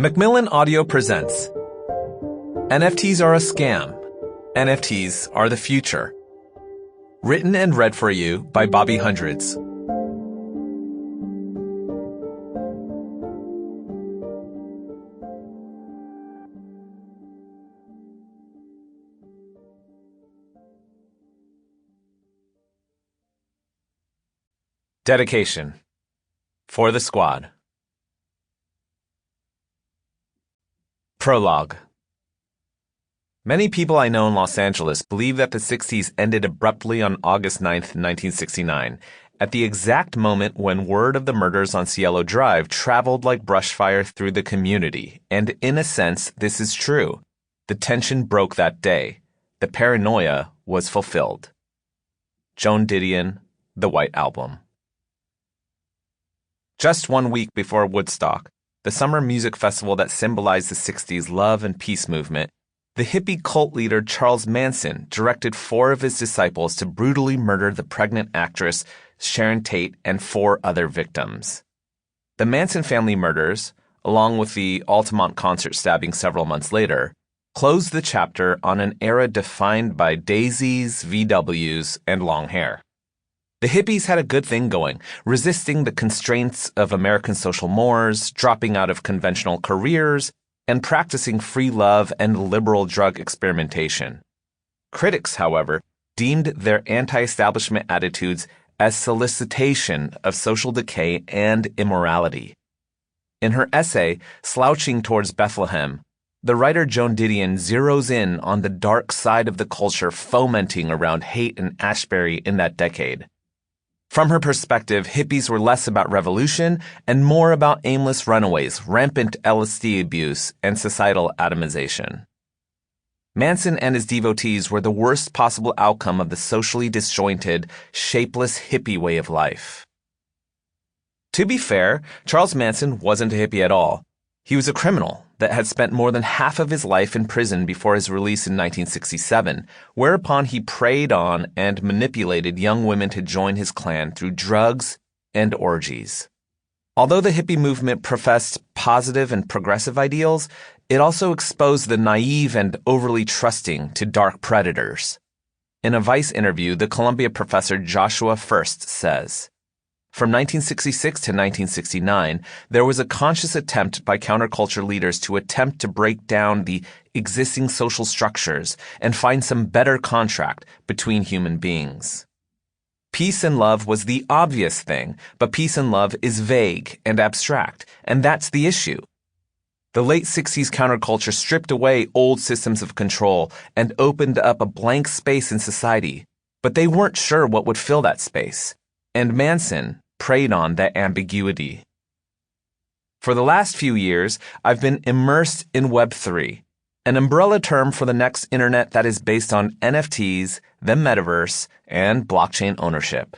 Macmillan Audio presents NFTs Are a Scam. NFTs Are the Future. Written and read for you by Bobby Hundreds. Dedication. For the Squad. Prologue. Many people I know in Los Angeles believe that the 60s ended abruptly on August 9, 1969, at the exact moment when word of the murders on Cielo Drive traveled like brushfire through the community. And in a sense, this is true. The tension broke that day. The paranoia was fulfilled. Joan Didion, The White Album. Just 1 week before Woodstock, the summer music festival that symbolized the 60s love and peace movement, the hippie cult leader Charles Manson directed 4 of his disciples to brutally murder the pregnant actress Sharon Tate and 4 other victims. The Manson family murders, along with the Altamont concert stabbing several months later, closed the chapter on an era defined by daisies, VWs, and long hair. The hippies had a good thing going, resisting the constraints of American social mores, dropping out of conventional careers, and practicing free love and liberal drug experimentation. Critics, however, deemed their anti-establishment attitudes as solicitation of social decay and immorality. In her essay, Slouching Towards Bethlehem, the writer Joan Didion zeroes in on the dark side of the culture fomenting around Haight and Ashbury in that decade. From her perspective, hippies were less about revolution and more about aimless runaways, rampant LSD abuse, and societal atomization. Manson and his devotees were the worst possible outcome of the socially disjointed, shapeless hippie way of life. To be fair, Charles Manson wasn't a hippie at all. He was a criminal that had spent more than half of his life in prison before his release in 1967, whereupon he preyed on and manipulated young women to join his clan through drugs and orgies. Although the hippie movement professed positive and progressive ideals, it also exposed the naive and overly trusting to dark predators. In a Vice interview, the Columbia professor Joshua First says, "From 1966 to 1969, there was a conscious attempt by counterculture leaders to attempt to break down the existing social structures and find some better contract between human beings. Peace and love was the obvious thing, but peace and love is vague and abstract, and that's the issue. The late 60s counterculture stripped away old systems of control and opened up a blank space in society, but they weren't sure what would fill that space. And Manson preyed on that ambiguity. For the last few years, I've been immersed in Web3, an umbrella term for the next internet that is based on NFTs, the Metaverse, and blockchain ownership.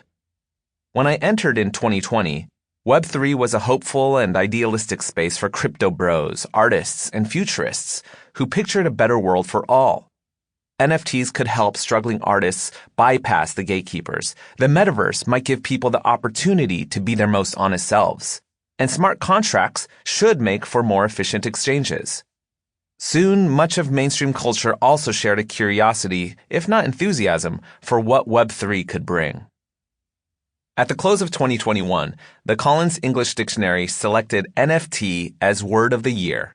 When I entered in 2020, Web3 was a hopeful and idealistic space for crypto bros, artists, and futurists who pictured a better world for all. NFTs could help struggling artists bypass the gatekeepers. The metaverse might give people the opportunity to be their most honest selves. And smart contracts should make for more efficient exchanges. Soon, much of mainstream culture also shared a curiosity, if not enthusiasm, for what Web3 could bring. At the close of 2021, the Collins English Dictionary selected NFT as Word of the Year.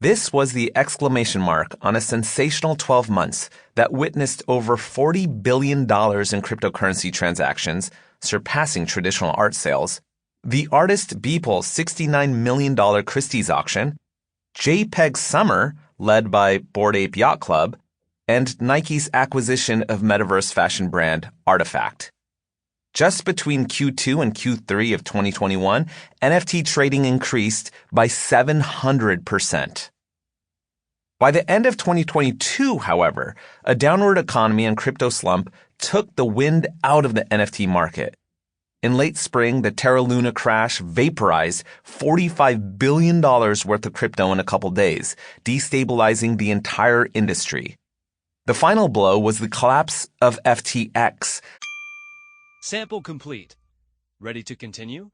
This was the exclamation mark on a sensational 12 months that witnessed over $40 billion in cryptocurrency transactions, surpassing traditional art sales, the artist Beeple's $69 million Christie's auction, JPEG Summer, led by Bored Ape Yacht Club, and Nike's acquisition of Metaverse fashion brand Artifact. Just between Q2 and Q3 of 2021, NFT trading increased by 700%. By the end of 2022, however, a downward economy and crypto slump took the wind out of the NFT market. In late spring, the Terra Luna crash vaporized $45 billion worth of crypto in a couple days, destabilizing the entire industry. The final blow was the collapse of FTX. Sample complete. Ready to continue?